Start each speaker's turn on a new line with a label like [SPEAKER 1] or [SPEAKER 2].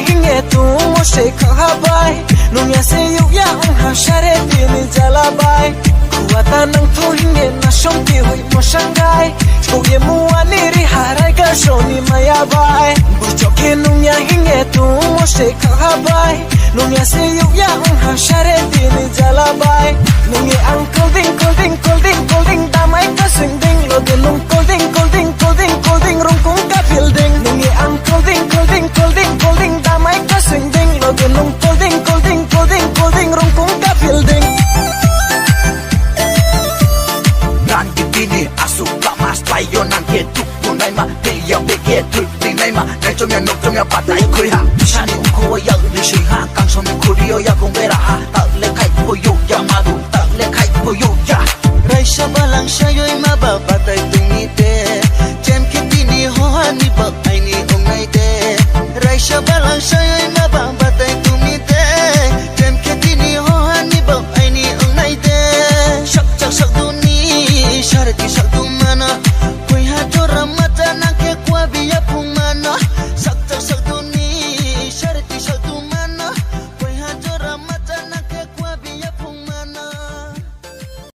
[SPEAKER 1] hinge tu mo she kha bai nungya se yu ya ha share tin jala bai kuata nang tu hinge na shom ti hui mo shangai Kuye muani ri harai ka shoni maya bai Bucho ke nungya hinge tu mo she kha bai nungya se yu ya ha share tin jala bai nungye ang colding damai ka swing ding lo de nung colding rung kung ka building nungye ang colding damai ka swing ding lo de nung colding rung kung ka building
[SPEAKER 2] Nan gitini asuk ka mas tayo nan ke tukpo nai ma Kaya beke tulpi nai ma Nai chomya nuk chomya patay kuri ha Shani unko ya uli shui ha Kang somi kuriyo ya kong vera ha Tak le kai po yu ya madu Tak le kai po yu ya Raisha balang shayoy maba patay tumite Jem kitini hohani bak ay ni ungay de Raisha balang shayoy maba patay tumite Jem kitini hohani bak ay ni ungay de Shak chak sak duni Sharati sak dumana Kuy ha chora mata nang ke kwa biya